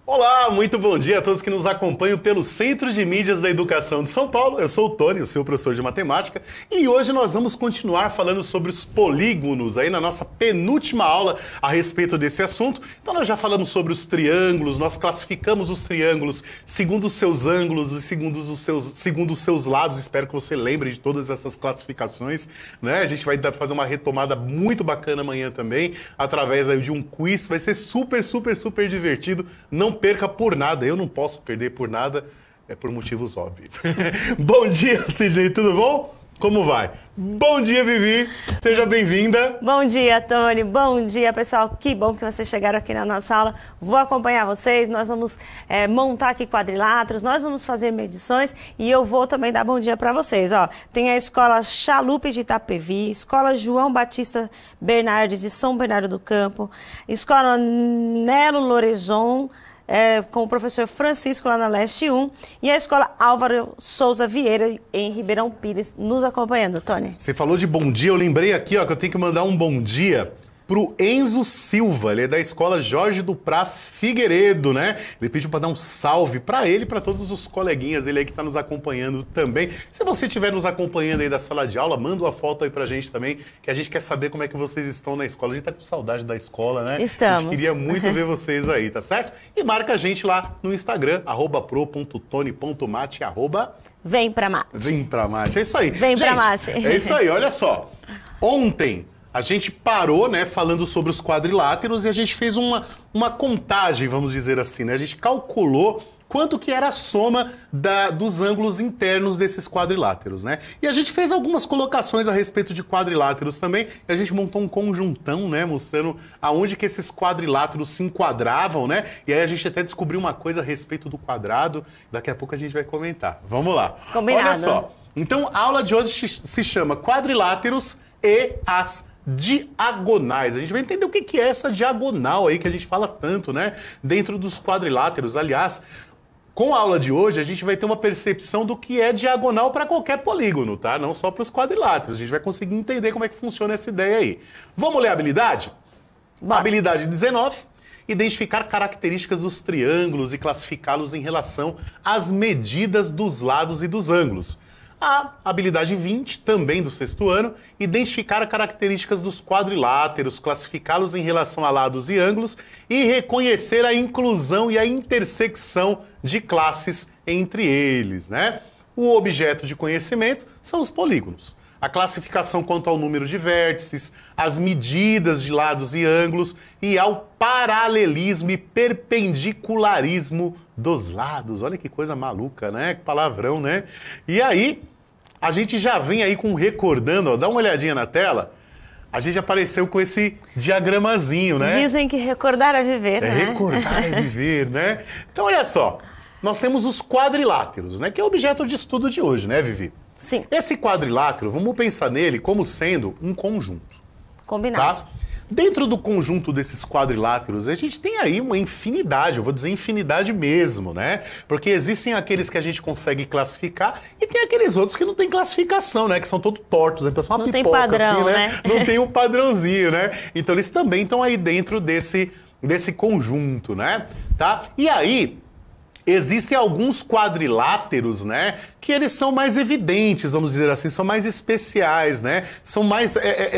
Olá, muito bom dia a todos que nos acompanham pelo Centro de Mídias da Educação de São Paulo. Eu sou o Tony, o seu professor de matemática, e hoje nós vamos continuar falando sobre os polígonos aí na nossa penúltima aula a respeito desse assunto. Então nós já falamos sobre os triângulos, nós classificamos os triângulos segundo os seus ângulos e segundo os seus lados. Espero que você lembre de todas essas classificações, né? A gente vai fazer uma retomada muito bacana amanhã também, através aí de um quiz. Vai ser super divertido. Não perca por nada, eu não posso perder por nada, é por motivos óbvios. Bom dia, Sidney, tudo bom? Como vai? Bom dia, Vivi, seja bem-vinda. Bom dia, Tony, bom dia, pessoal, que bom que vocês chegaram aqui na nossa aula. Vou acompanhar vocês, nós vamos montar aqui quadriláteros, nós vamos fazer medições e eu vou também dar bom dia para vocês. Ó, tem a Escola Chalupe de Itapevi, Escola João Batista Bernardes de São Bernardo do Campo, Escola Nelo Lorejon, com o professor Francisco lá na Leste 1 e a Escola Álvaro Souza Vieira em Ribeirão Pires nos acompanhando, Tony. Você falou de bom dia, eu lembrei aqui ó, que eu tenho que mandar um bom dia pro Enzo Silva, ele é da Escola Jorge do Prá Figueiredo, né? Ele pediu para dar um salve para ele e para todos os coleguinhas, ele aí que tá nos acompanhando também. Se você estiver nos acompanhando aí da sala de aula, manda uma foto aí pra gente também, que a gente quer saber como é que vocês estão na escola. A gente tá com saudade da escola, né? Estamos. A gente queria muito ver vocês aí, tá certo? E marca a gente lá no Instagram, @pro.tony.mate, Vem pra mate. Vem pra mate, é isso aí. Vem gente, pra mate. É isso aí, olha só. Ontem a gente parou, né, falando sobre os quadriláteros e a gente fez uma contagem, vamos dizer assim, né? A gente calculou quanto que era a soma dos ângulos internos desses quadriláteros, né? E a gente fez algumas colocações a respeito de quadriláteros também, e a gente montou um conjuntão, né, mostrando aonde que esses quadriláteros se enquadravam, né? E aí a gente até descobriu uma coisa a respeito do quadrado, daqui a pouco a gente vai comentar. Vamos lá. Combinado. Olha só. Então, a aula de hoje se chama Quadriláteros e as diagonais. A gente vai entender o que é essa diagonal aí que a gente fala tanto, né? Dentro dos quadriláteros. Aliás, com a aula de hoje, a gente vai ter uma percepção do que é diagonal para qualquer polígono, tá? Não só para os quadriláteros. A gente vai conseguir entender como é que funciona essa ideia aí. Vamos ler a habilidade? Bora. Habilidade 19. Identificar características dos triângulos e classificá-los em relação às medidas dos lados e dos ângulos. A habilidade 20, também do sexto ano, identificar características dos quadriláteros, classificá-los em relação a lados e ângulos e reconhecer a inclusão e a intersecção de classes entre eles, né? O objeto de conhecimento são os polígonos. A classificação quanto ao número de vértices, as medidas de lados e ângulos e ao paralelismo e perpendicularismo dos lados. Olha que coisa maluca, né? Que palavrão, né? E aí, a gente já vem aí recordando, ó, dá uma olhadinha na tela, a gente apareceu com esse diagramazinho, né? Dizem que recordar é viver, né? Recordar é viver, né? Então, olha só, nós temos os quadriláteros, né? Que é o objeto de estudo de hoje, né, Vivi? Sim. Esse quadrilátero, vamos pensar nele como sendo um conjunto. Combinado. Tá? Dentro do conjunto desses quadriláteros, a gente tem aí uma infinidade, eu vou dizer infinidade mesmo, né? Porque existem aqueles que a gente consegue classificar e tem aqueles outros que não tem classificação, né? Que são todos tortos, né? Pessoal, uma não pipoca, tem padrão, assim, né? Não tem um padrãozinho, né? Então eles também estão aí dentro desse conjunto, né? Tá? E aí, existem alguns quadriláteros, né, que eles são mais evidentes, vamos dizer assim, são mais especiais, né, são mais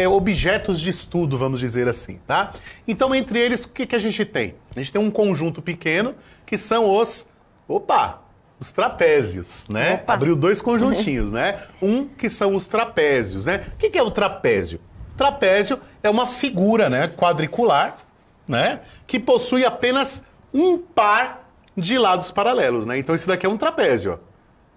objetos de estudo, vamos dizer assim, tá? Então, entre eles, o que a gente tem? A gente tem um conjunto pequeno, que são os os trapézios, né? Opa. Abriu dois conjuntinhos, né? Um que são os trapézios, né? O que é o trapézio? Trapézio é uma figura, né, quadricular, né, que possui apenas um par de lados paralelos, né? Então esse daqui é um trapézio, ó.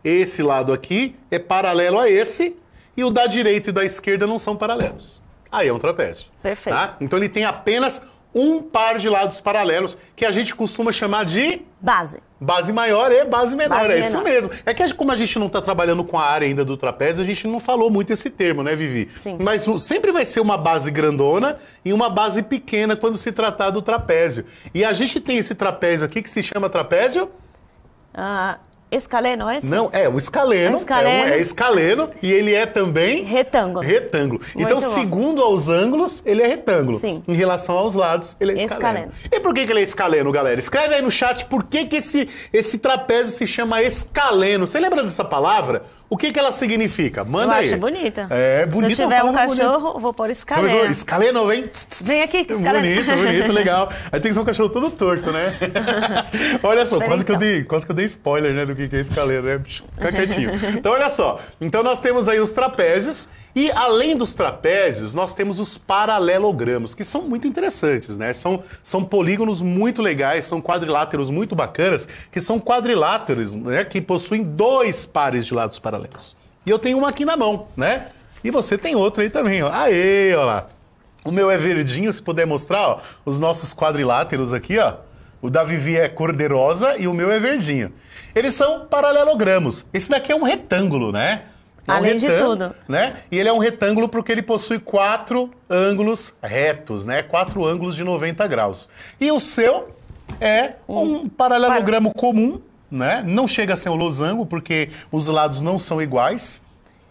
Esse lado aqui é paralelo a esse e o da direita e da esquerda não são paralelos. Aí é um trapézio. Perfeito. Tá? Então ele tem apenas um par de lados paralelos que a gente costuma chamar de Base. base maior e base menor. Base É isso menor. mesmo. É que como a gente não está trabalhando com a área ainda do trapézio, a gente não falou muito esse termo, né, Vivi? Sim. Mas sempre vai ser uma base grandona e uma base pequena quando se tratar do trapézio. E a gente tem esse trapézio aqui que se chama trapézio escaleno, é esse? Não, o escaleno. É escaleno e ele é também... Retângulo. Retângulo. Então, segundo aos ângulos, ele é retângulo. Sim. Em relação aos lados, ele é escaleno. E por que ele é escaleno, galera? Escreve aí no chat por que esse trapézio se chama escaleno. Você lembra dessa palavra? O que ela significa? Manda aí. Eu acho bonita. É bonita. Se eu tiver um cachorro, vou pôr escaleno. Escaleno, vem. Vem aqui, escaleno. Bonito, legal. Aí tem que ser um cachorro todo torto, né? Olha só, quase que eu dei spoiler, né, do que é escaleno, né? Fica quietinho. Então, olha só. Então, nós temos aí os trapézios e, além dos trapézios, nós temos os paralelogramos, que são muito interessantes, né? São polígonos muito legais, são quadriláteros muito bacanas, que são quadriláteros, né, que possuem 2 pares de lados paralelos. E eu tenho uma aqui na mão, né? E você tem outro aí também, ó. Aê, ó lá. O meu é verdinho, se puder mostrar, ó, os nossos quadriláteros aqui, ó. O da Vivi é cor-de-rosa e o meu é verdinho. Eles são paralelogramos. Esse daqui é um retângulo, né? Além de tudo. Né? E ele é um retângulo porque ele possui 4 ângulos retos, né? 4 ângulos de 90 graus. E o seu é um paralelogramo comum, né? Não chega a ser um losango porque os lados não são iguais,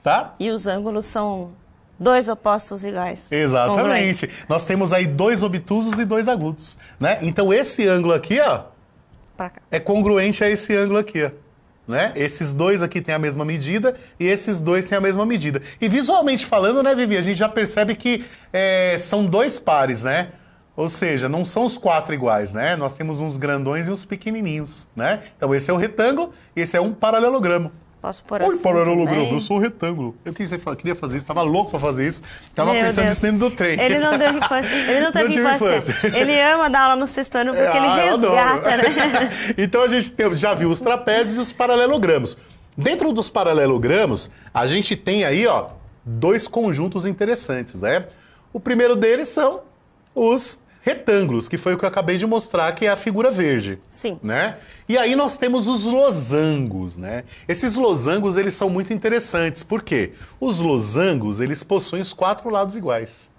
tá? E os ângulos são 2 opostos iguais. Exatamente. Nós temos aí 2 obtusos e 2 agudos, né? Então esse ângulo aqui, ó, pra cá, é congruente a esse ângulo aqui, ó. Né? Esses dois aqui têm a mesma medida e esses dois têm a mesma medida. E visualmente falando, né, Vivi, a gente já percebe que são 2 pares, né? Ou seja, não são os 4 iguais, né? Nós temos uns grandões e uns pequenininhos, né? Então esse é um retângulo e esse é um paralelogramo. Posso pôr assim paralelogramo, também? eu sou um retângulo. Eu queria fazer isso, tava louco pra fazer isso. Tava pensando nisso dentro do trem. Ele não teve infância. Ele não teve infância. Ele ama dar aula no sexto ano porque ele resgata, né? Então a gente já viu os trapézios e os paralelogramos. Dentro dos paralelogramos, a gente tem aí, ó, 2 conjuntos interessantes, né? O primeiro deles são os retângulos, que foi o que eu acabei de mostrar, que é a figura verde. Sim. Né? E aí nós temos os losangos, né? Esses losangos, eles são muito interessantes. Por quê? Os losangos, eles possuem os 4 lados iguais.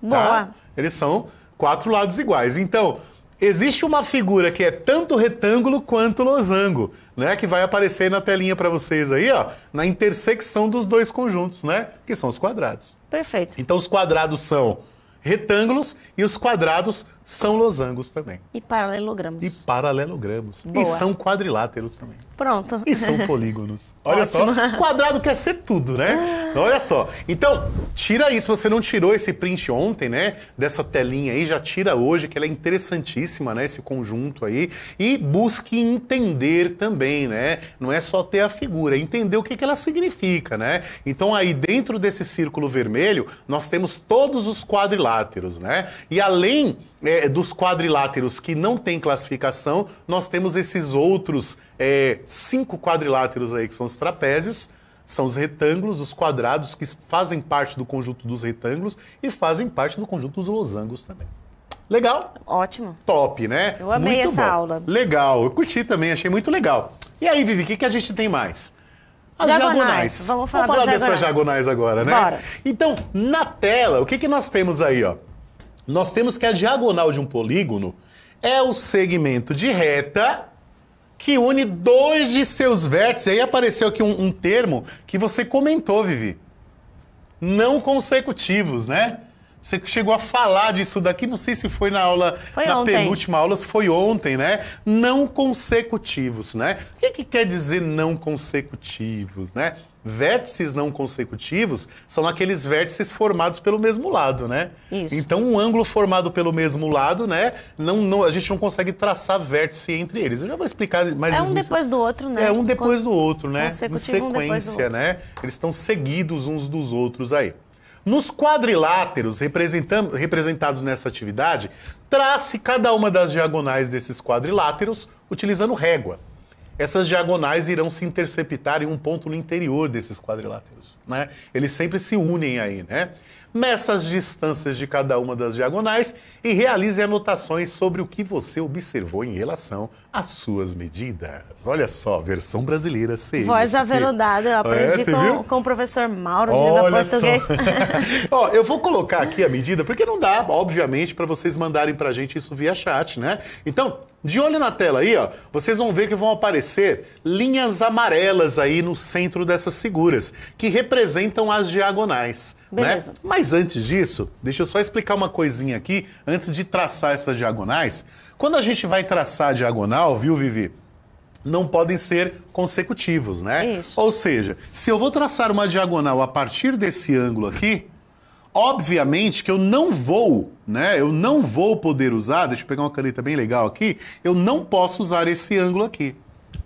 Boa. Tá? Eles são 4 lados iguais. Então, existe uma figura que é tanto retângulo quanto losango, né? Que vai aparecer na telinha para vocês aí, ó, na intersecção dos 2 conjuntos, né? Que são os quadrados. Perfeito. Então, os quadrados são retângulos e os quadrados são losangos também. E paralelogramos. E paralelogramos. Boa. E são quadriláteros também. Pronto. E são polígonos. Olha Ótimo. só, quadrado quer ser tudo, né? Olha só. Então, tira aí, se você não tirou esse print ontem, né? Dessa telinha aí, já tira hoje, que ela é interessantíssima, né? Esse conjunto aí. E busque entender também, né? Não é só ter a figura, é entender o que ela significa, né? Então, aí dentro desse círculo vermelho, nós temos todos os quadriláteros, né? E além dos quadriláteros que não tem classificação, nós temos esses outros 5 quadriláteros aí, que são os trapézios, são os retângulos, os quadrados, que fazem parte do conjunto dos retângulos e fazem parte do conjunto dos losangos também. Legal? Ótimo. Top, né? Eu amei muito essa bom. aula. Legal, eu curti também, achei muito legal. E aí, Vivi, o que a gente tem mais? As diagonais. Vamos falar dessas diagonais agora, né? Bora. Então, na tela, o que nós temos aí, ó? Nós temos que a diagonal de um polígono é o segmento de reta que une 2 de seus vértices. Aí apareceu aqui um termo que você comentou, Vivi. Não consecutivos, né? Você chegou a falar disso daqui, não sei se foi na aula, penúltima aula, se foi ontem, né? Não consecutivos, né? O que quer dizer não consecutivos, né? Vértices não consecutivos são aqueles vértices formados pelo mesmo lado, né? Isso. Então, um ângulo formado pelo mesmo lado, né? A gente não consegue traçar vértice entre eles. Eu já vou explicar mais isso. É um depois do outro, né? É um depois do outro, né? Em Consecutivo, sequência, né? Eles estão seguidos uns dos outros aí. Nos quadriláteros representados nessa atividade, trace cada uma das diagonais desses quadriláteros utilizando régua. Essas diagonais irão se interceptar em um ponto no interior desses quadriláteros, né? Eles sempre se unem aí, né? meça as distâncias de cada uma das diagonais e realize anotações sobre o que você observou em relação às suas medidas. Olha só, versão brasileira, CNSP. Voz aveludada, eu aprendi com o professor Mauro de língua português. Ó, eu vou colocar aqui a medida, porque não dá, obviamente, para vocês mandarem pra gente isso via chat, né? Então, de olho na tela aí, ó, vocês vão ver que vão aparecer linhas amarelas aí no centro dessas figuras, que representam as diagonais. Beleza. Né? Mas antes disso, deixa eu só explicar uma coisinha aqui, antes de traçar essas diagonais. Quando a gente vai traçar a diagonal, viu, Vivi? Não podem ser consecutivos, né? Isso. Ou seja, se eu vou traçar uma diagonal a partir desse ângulo aqui, obviamente que eu não vou, né? Eu não vou poder usar, deixa eu pegar uma caneta bem legal aqui, eu não posso usar esse ângulo aqui.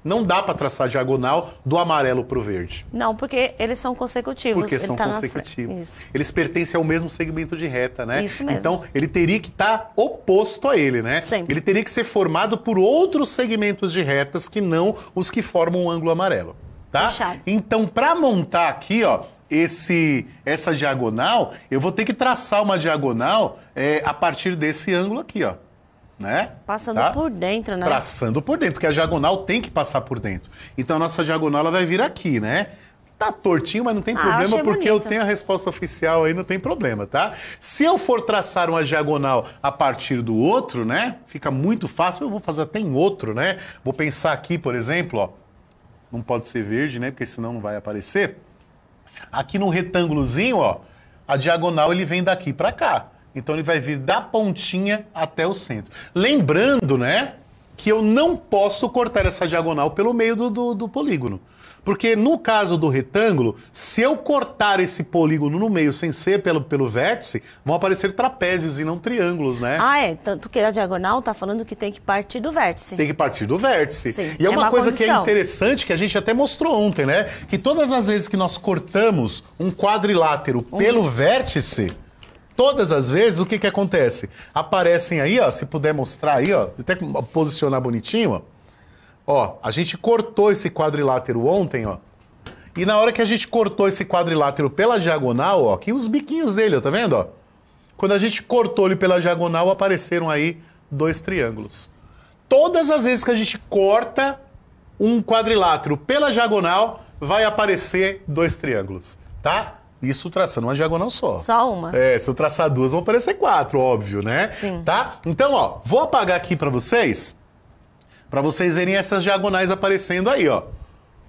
Não dá para traçar diagonal do amarelo para o verde. Não, porque eles são consecutivos. Porque são consecutivos. Isso. Eles pertencem ao mesmo segmento de reta, né? Isso mesmo. Então, ele teria que estar oposto a ele, né? Sempre. Ele teria que ser formado por outros segmentos de retas que não os que formam o ângulo amarelo, tá? Fechado. Então, para montar aqui, ó, essa diagonal, eu vou ter que traçar uma diagonal a partir desse ângulo aqui, ó. Né? Passando por dentro, né? Passando por dentro, porque a diagonal tem que passar por dentro. Então a nossa diagonal ela vai vir aqui, né? Tá tortinho, mas não tem problema, porque eu tenho a resposta oficial aí, não tem problema, tá? Se eu for traçar uma diagonal a partir do outro, né? Fica muito fácil, eu vou fazer até em outro, né? Vou pensar aqui, por exemplo, ó. Não pode ser verde, né? Porque senão não vai aparecer. Aqui no retângulozinho, ó, a diagonal ele vem daqui para cá. Então ele vai vir da pontinha até o centro. Lembrando, né, que eu não posso cortar essa diagonal pelo meio do polígono. Porque no caso do retângulo, se eu cortar esse polígono no meio sem ser pelo vértice, vão aparecer trapézios e não triângulos, né? Ah, é. Tanto que a diagonal tá falando que tem que partir do vértice. Tem que partir do vértice. Sim, e é uma coisa condição. que é interessante, que a gente até mostrou ontem, né? Que todas as vezes que nós cortamos um quadrilátero pelo vértice... Todas as vezes, o que acontece? Aparecem aí, ó, se puder mostrar aí, ó, até posicionar bonitinho, ó. Ó, a gente cortou esse quadrilátero ontem, ó. E na hora que a gente cortou esse quadrilátero pela diagonal, ó, aqui os biquinhos dele, ó, tá vendo, ó? Quando a gente cortou ele pela diagonal, apareceram aí 2 triângulos. Todas as vezes que a gente corta um quadrilátero pela diagonal, vai aparecer 2 triângulos, tá? Isso traçando uma diagonal só. Só uma. Se eu traçar 2, vão aparecer 4, óbvio, né? Sim. Tá? Então, ó, vou apagar aqui pra vocês verem essas diagonais aparecendo aí, ó.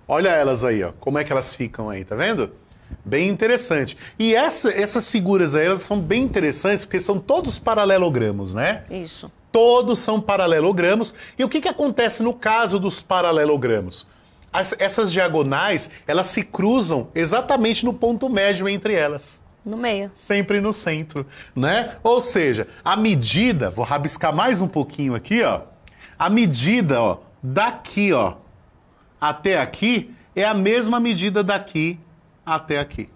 Olha elas aí, ó. Como é que elas ficam aí, tá vendo? Bem interessante. E essas figuras aí, elas são bem interessantes, porque são todos paralelogramos, né? Isso. Todos são paralelogramos. E o que acontece no caso dos paralelogramos? Essas diagonais, elas se cruzam exatamente no ponto médio entre elas. No meio. Sempre no centro, né? Ou seja, a medida, vou rabiscar mais um pouquinho aqui, ó. A medida, ó, daqui, ó, até aqui, é a mesma medida daqui até aqui.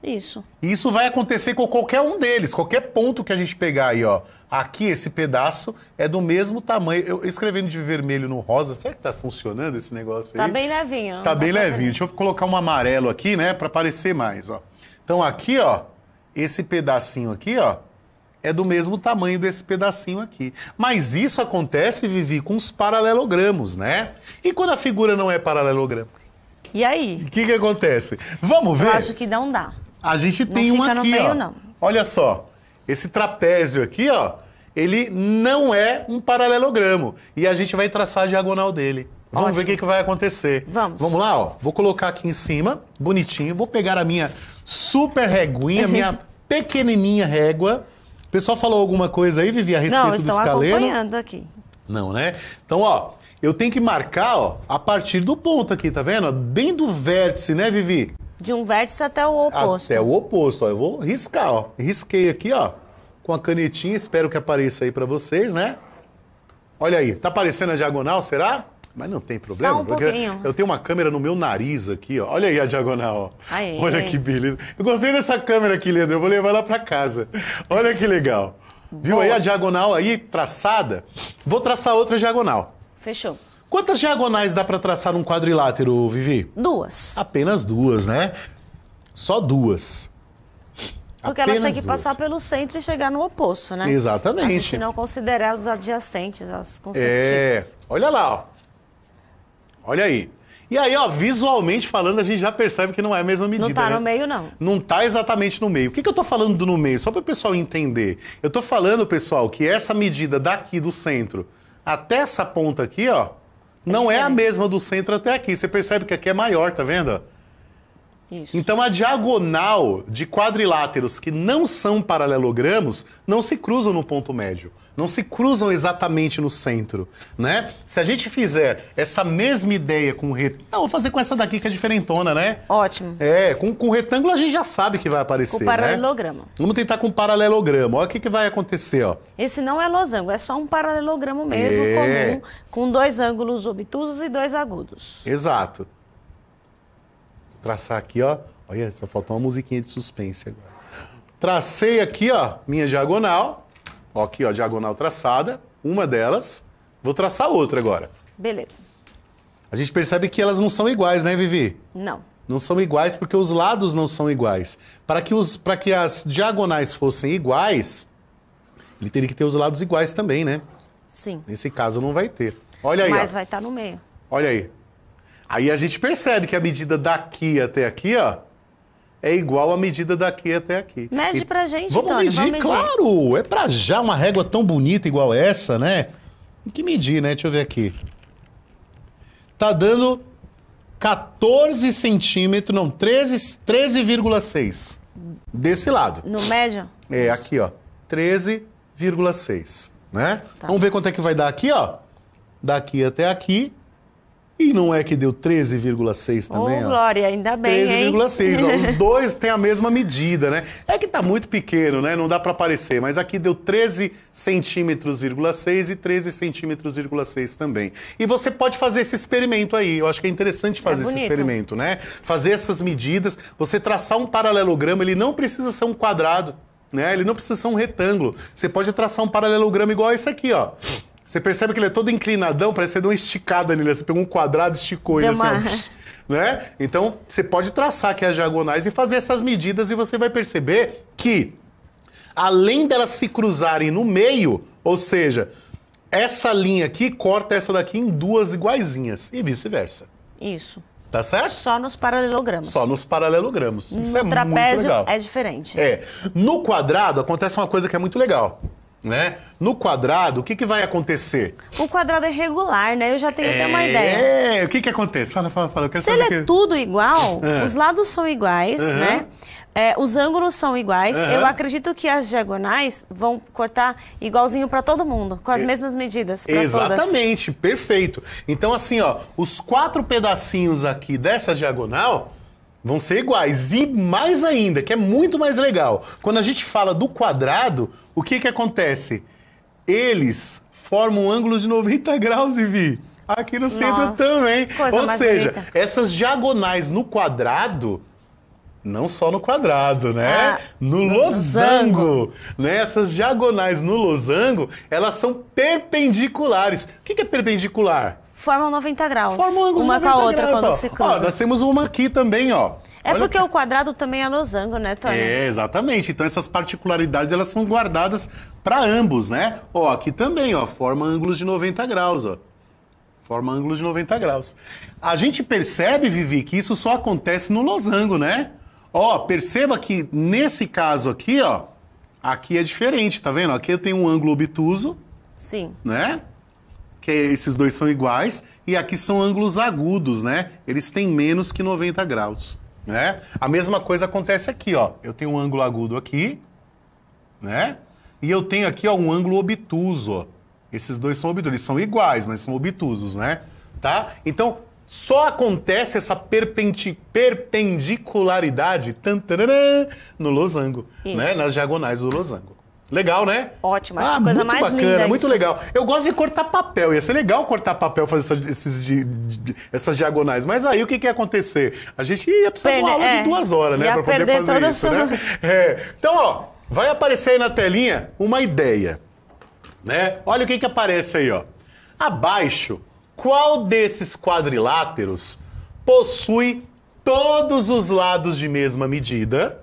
Isso. E isso vai acontecer com qualquer um deles, qualquer ponto que a gente pegar aí, ó. Aqui, esse pedaço é do mesmo tamanho. Eu escrevendo de vermelho no rosa, será que tá funcionando esse negócio aí? Tá bem levinho. Tá bem levinho. Deixa eu colocar um amarelo aqui, né, pra parecer mais, ó. Então aqui, ó, esse pedacinho aqui, ó, é do mesmo tamanho desse pedacinho aqui. Mas isso acontece, Vivi, com os paralelogramos, né? E quando a figura não é paralelogramo? E aí? O que acontece? Vamos ver? Eu acho que não dá. A gente tem não um fica aqui, no meio, ó. não. Olha só, esse trapézio aqui, ó, ele não é um paralelogramo. E a gente vai traçar a diagonal dele. Vamos ver o que vai acontecer. Vamos. Vamos lá, ó. Vou colocar aqui em cima, bonitinho. Vou pegar a minha super réguinha, minha pequenininha régua. O pessoal falou alguma coisa aí, Vivi, a respeito do escaleno? Não, estão acompanhando aqui. Não, né? Então, ó, eu tenho que marcar, ó, a partir do ponto aqui, tá vendo? Bem do vértice, né, Vivi? De um vértice até o oposto. Até o oposto, ó. Eu vou riscar, ó. Risquei aqui, ó, com a canetinha. Espero que apareça aí pra vocês, né? Olha aí. Tá aparecendo a diagonal, será? Mas não tem problema, Só um porque pouquinho. eu tenho uma câmera no meu nariz aqui, ó. Olha aí a diagonal, ó. Aí. Olha que beleza. Eu gostei dessa câmera aqui, Leandro. Eu vou levar ela pra casa. Olha que legal. Viu Boa. aí a diagonal aí, traçada? Vou traçar outra diagonal. Fechou. Quantas diagonais dá pra traçar num quadrilátero, Vivi? 2. Apenas 2, né? Só 2. Porque elas têm Apenas que duas. passar pelo centro e chegar no oposto, né? Exatamente. A gente não considerar os adjacentes, as É, consecutivas. olha lá, ó. Olha aí. E aí, ó, visualmente falando, a gente já percebe que não é a mesma medida, Não tá né? no meio, não. Não tá exatamente no meio. O que eu tô falando do no meio? Só para o pessoal entender. Eu tô falando, pessoal, que essa medida daqui do centro até essa ponta aqui, ó, não é a diferente. mesma do centro até aqui. Você percebe que aqui é maior, tá vendo? Isso. Então a diagonal de quadriláteros que não são paralelogramos não se cruzam no ponto médio, não se cruzam exatamente no centro, né? Se a gente fizer essa mesma ideia com retângulo, vou fazer com essa daqui que é diferentona, né? Ótimo. É, com retângulo a gente já sabe que vai aparecer, Com né? paralelogramo. Vamos tentar com paralelogramo. Olha o que vai acontecer, ó. Esse não é losango, é só um paralelogramo mesmo, É. comum, com 2 ângulos obtusos e 2 agudos. Exato. Vou traçar aqui, ó. Olha, só faltou uma musiquinha de suspense agora. Tracei aqui, ó, minha diagonal. Ó, aqui, ó, diagonal traçada. Uma delas. Vou traçar outra agora. Beleza. A gente percebe que elas não são iguais, né, Vivi? Não. Não são iguais porque os lados não são iguais. Para que as diagonais fossem iguais, ele teria que ter os lados iguais também, né? Sim. Nesse caso não vai ter. Olha aí, Mas ó. vai estar no meio. Olha aí. Aí a gente percebe que a medida daqui até aqui, ó, é igual à medida daqui até aqui. Mede pra gente, Vamos Tony, medir, vamos medir. claro! É pra já uma régua tão bonita igual essa, né? Tem que medir, né? Deixa eu ver aqui. Tá dando 14 centímetros, não, 13,6 desse lado. No médio? É, aqui, ó, 13,6, né? Tá. Vamos ver quanto é que vai dar aqui, ó. Daqui até aqui. E não é que deu 13,6 também, ó? Glória, ainda bem, hein? 13,6, ó. Os dois têm a mesma medida, né? É que tá muito pequeno, né? Não dá para aparecer, mas aqui deu 13 centímetros,6 e 13 centímetros,6 também. E você pode fazer esse experimento aí. Eu acho que é interessante fazer esse bonito. experimento, né? Fazer essas medidas, você traçar um paralelogramo, ele não precisa ser um quadrado, né? Ele não precisa ser um retângulo. Você pode traçar um paralelogramo igual esse aqui, ó. Você percebe que ele é todo inclinadão, parece que você deu uma esticada nele. Você pegou um quadrado e esticou ele Deu assim, ó, né? Então, você pode traçar aqui as diagonais e fazer essas medidas e você vai perceber que, além delas se cruzarem no meio, ou seja, essa linha aqui corta essa daqui em duas iguaizinhas e vice-versa. Isso. Tá certo? Só nos paralelogramos. Só nos paralelogramos. Isso é No muito trapézio legal. é diferente. É. No quadrado acontece uma coisa que é muito legal, né? No quadrado, o que vai acontecer? O quadrado é regular, né? Eu já tenho até uma ideia. É, o que acontece? Fala. Eu quero Se saber ele é tudo igual, os lados são iguais, Uhum. né? Os ângulos são iguais. Uhum. Eu acredito que as diagonais vão cortar igualzinho para todo mundo, com as mesmas medidas para todas. Exatamente, perfeito. Então, assim, ó, os 4 pedacinhos aqui dessa diagonal vão ser iguais. E mais ainda, que é muito mais legal, quando a gente fala do quadrado, o que acontece? Eles formam um ângulo de 90 graus, Vivi. Aqui no centro Nossa, também. coisa Ou mais seja, bonita. essas diagonais no quadrado, não só no quadrado, né? Ah, no losango. Né? Essas diagonais no losango, elas são perpendiculares. O que é perpendicular? Formam 90 graus. Forma um ângulo de uma com 90 a outra graus, quando ó. se Ó, cruza. nós temos uma aqui também, ó. É Olha porque que- o quadrado também é losango, né, Tony? É, exatamente. Então essas particularidades, elas são guardadas para ambos, né? Ó, aqui também, ó, forma ângulos de 90 graus, ó. Forma ângulos de 90 graus. A gente percebe, Vivi, que isso só acontece no losango, né? Ó, perceba que nesse caso aqui, ó, aqui é diferente, tá vendo? Aqui eu tenho um ângulo obtuso, Sim. né? Que esses dois são iguais, e aqui são ângulos agudos, né? Eles têm menos que 90 graus, né? A mesma coisa acontece aqui, ó. Eu tenho um ângulo agudo aqui, né? E eu tenho aqui, ó, um ângulo obtuso, ó. Esses dois são obtusos, eles são iguais, mas são obtusos, né? Tá? Então, só acontece essa perpendicularidade no losango, Isso. né? Nas diagonais do losango. Legal, né? Ótimo, acho a coisa muito mais bacana, linda muito isso. legal. Eu gosto de cortar papel, ia ser legal cortar papel, fazer essas diagonais. Mas aí o que ia acontecer? A gente ia precisar de uma aula de 2 horas, né? Ia Pra poder perder fazer toda a isso, sua- né? É. Então, ó, vai aparecer aí na telinha uma ideia, né? Olha o que aparece aí, ó. Abaixo, qual desses quadriláteros possui todos os lados de mesma medida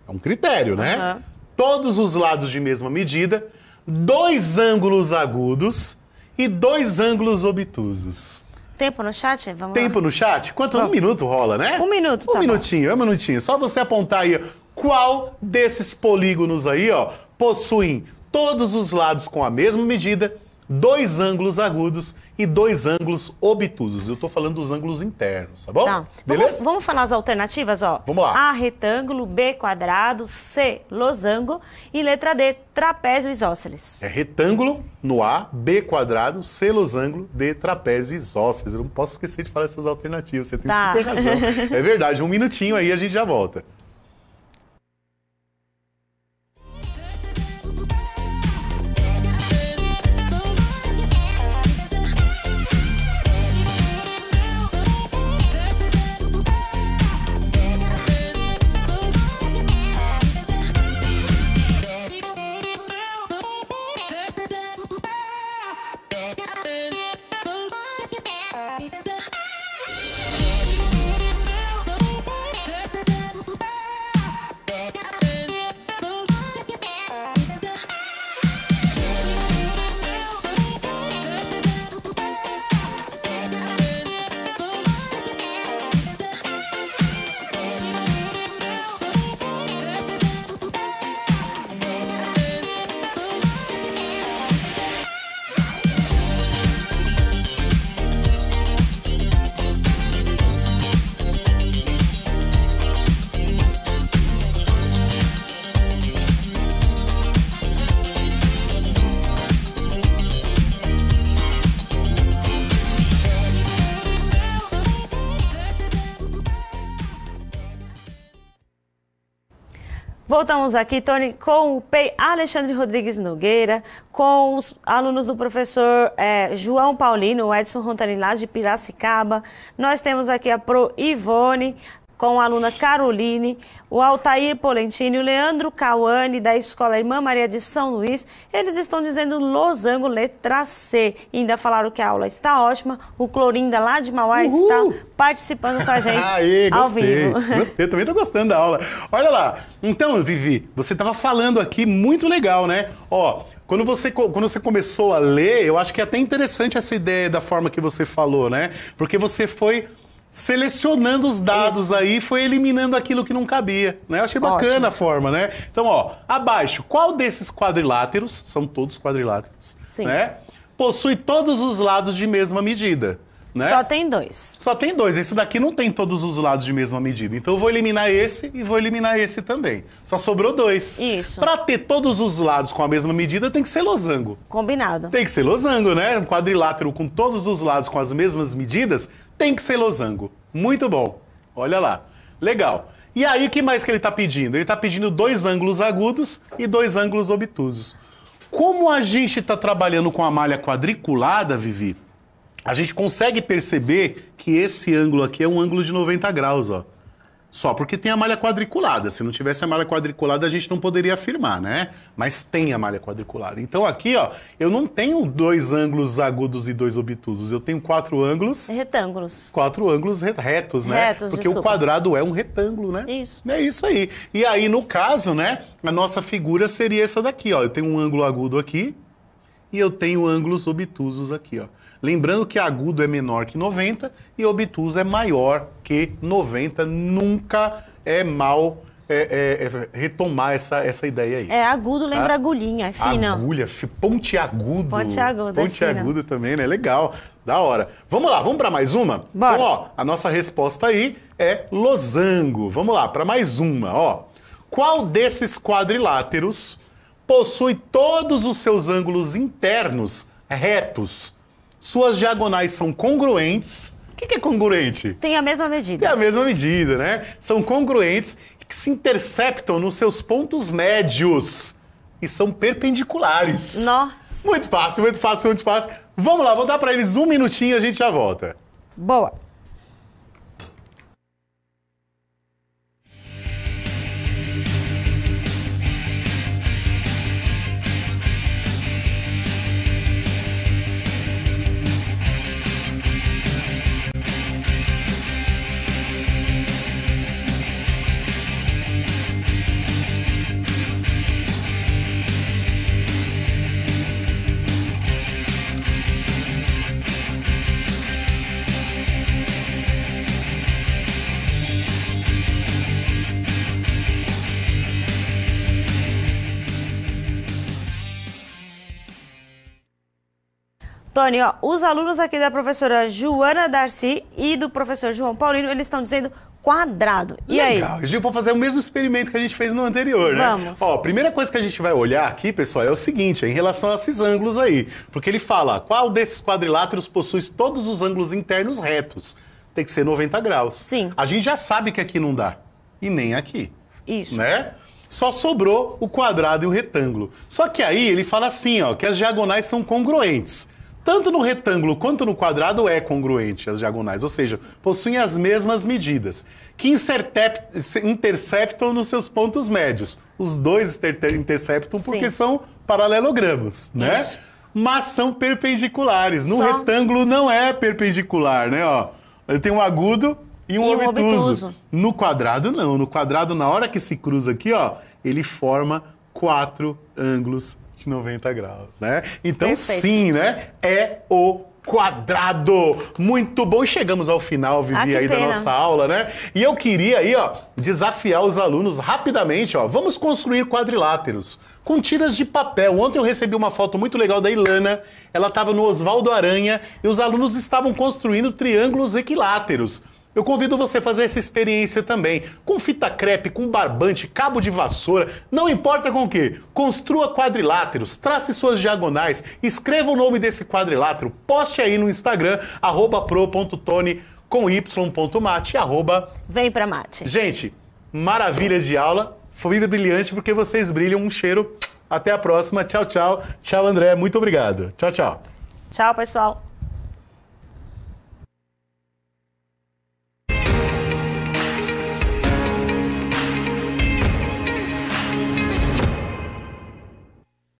É um critério, né? Aham. Todos os lados de mesma medida, 2 ângulos agudos e 2 ângulos obtusos. Tempo no chat? Vamos Tempo lá. no chat? Quanto? 1 minuto rola, né? 1 minuto, tá bom. Um minutinho. Só você apontar aí qual desses polígonos aí, ó, possuem todos os lados com a mesma medida, 2 ângulos agudos e 2 ângulos obtusos. Eu tô falando dos ângulos internos, tá bom? Tá. Beleza? Vamos falar as alternativas, ó. Vamos lá. A, retângulo, B, quadrado, C, losango e letra D, trapézio isósceles. É retângulo no A, B quadrado, C losango, D trapézio isósceles. Eu não posso esquecer de falar essas alternativas, você tem Tá. super razão. É verdade, 1 minutinho aí a gente já volta. Voltamos aqui, Tony, com o PEI Alexandre Rodrigues Nogueira, com os alunos do professor João Paulino, o Edson Rontalin lá de Piracicaba. Nós temos aqui a Pro Ivone, com a aluna Caroline, o Altair Polentini, o Leandro Cauane, da Escola Irmã Maria de São Luís. Eles estão dizendo losango, letra C. E ainda falaram que a aula está ótima. O Clorinda, lá de Mauá, está participando com a gente Aê, ao gostei, vivo. Gostei, também tô gostando da aula. Olha lá, então, Vivi, você estava falando aqui muito legal, né? Ó, quando você começou a ler, eu acho que é até interessante essa ideia da forma que você falou, né? Porque você foi selecionando os dados aí, foi eliminando aquilo que não cabia, né? Eu achei bacana Ótimo. a forma, né? Então, ó, abaixo, qual desses quadriláteros, são todos quadriláteros, Sim. né? Possui todos os lados de mesma medida, né? Só tem 2. Só tem 2. Esse daqui não tem todos os lados de mesma medida. Então eu vou eliminar esse e vou eliminar esse também. Só sobrou 2. Isso. Para ter todos os lados com a mesma medida, tem que ser losango. Combinado. Tem que ser losango, né? Um quadrilátero com todos os lados com as mesmas medidas, tem que ser losango. Muito bom. Olha lá. Legal. E aí, o que mais que ele está pedindo? Ele está pedindo 2 ângulos agudos e 2 ângulos obtusos. Como a gente está trabalhando com a malha quadriculada, Vivi, a gente consegue perceber que esse ângulo aqui é um ângulo de 90 graus, ó. Só porque tem a malha quadriculada. Se não tivesse a malha quadriculada, a gente não poderia afirmar, né? Mas tem a malha quadriculada. Então aqui, ó, eu não tenho 2 ângulos agudos e 2 obtusos. Eu tenho 4 ângulos... Retângulos. 4 ângulos retos, né? Retos, porque o desculpa. quadrado é um retângulo, né? Isso. É isso aí. E aí, no caso, né, a nossa figura seria essa daqui, ó. Eu tenho um ângulo agudo aqui e eu tenho ângulos obtusos aqui, ó. Lembrando que agudo é menor que 90 e obtuso é maior que 90. Nunca é mal retomar essa ideia aí. É agudo, lembra agulhinha, é fino. Agulha, pontiagudo. Pontiagudo, é Pontiagudo também, né? Legal. Da hora. Vamos lá, vamos para mais uma? Bora. Então, ó, a nossa resposta aí é losango. Vamos lá, para mais uma, ó. Qual desses quadriláteros possui todos os seus ângulos internos retos? Suas diagonais são congruentes. O que é congruente? Tem a mesma É medida. a mesma medida, né? São congruentes que se interceptam nos seus pontos médios e são perpendiculares. Nossa. Muito fácil, muito fácil, muito fácil. Vamos lá, vou dar para eles 1 minutinho e a gente já volta. Boa. Tony, ó, os alunos aqui da professora Joana Darcy e do professor João Paulino, eles estão dizendo quadrado. E Legal. aí? A gente vai fazer o mesmo experimento que a gente fez no anterior, né? Vamos. Ó, a primeira coisa que a gente vai olhar aqui, pessoal, é o seguinte, é em relação a esses ângulos aí. Porque ele fala, qual desses quadriláteros possui todos os ângulos internos retos? Tem que ser 90 graus. Sim. A gente já sabe que aqui não dá. E nem aqui. Isso. Né? Só sobrou o quadrado e o retângulo. Só que aí ele fala assim, ó, que as diagonais são congruentes. Tanto no retângulo quanto no quadrado é congruente as diagonais, ou seja, possuem as mesmas medidas, que interceptam nos seus pontos médios. Os dois interceptam porque são paralelogramos, né? Isso. Mas são perpendiculares. No Só. retângulo não é perpendicular, né? Ó, ele tem um agudo e um obtuso. No quadrado, não. No quadrado, na hora que se cruza aqui, ó, ele forma 4 ângulos de 90 graus, né? Então, Perfeito. sim, né? É o quadrado. Muito bom. E chegamos ao final, Vivi, que aí da pena. nossa aula, né? E eu queria aí, ó, desafiar os alunos rapidamente, ó. Vamos construir quadriláteros com tiras de papel. Ontem eu recebi uma foto muito legal da Ilana. Ela estava no Oswaldo Aranha e os alunos estavam construindo triângulos equiláteros. Eu convido você a fazer essa experiência também. Com fita crepe, com barbante, cabo de vassoura, não importa com o quê. Construa quadriláteros, trace suas diagonais, escreva o nome desse quadrilátero, poste aí no Instagram, @pro.tony com y.mate, Vem pra mate. Gente, maravilha de aula, foi brilhante porque vocês brilham. Um cheiro, até a próxima, tchau, tchau. Tchau, André, muito obrigado. Tchau, tchau. Tchau, pessoal.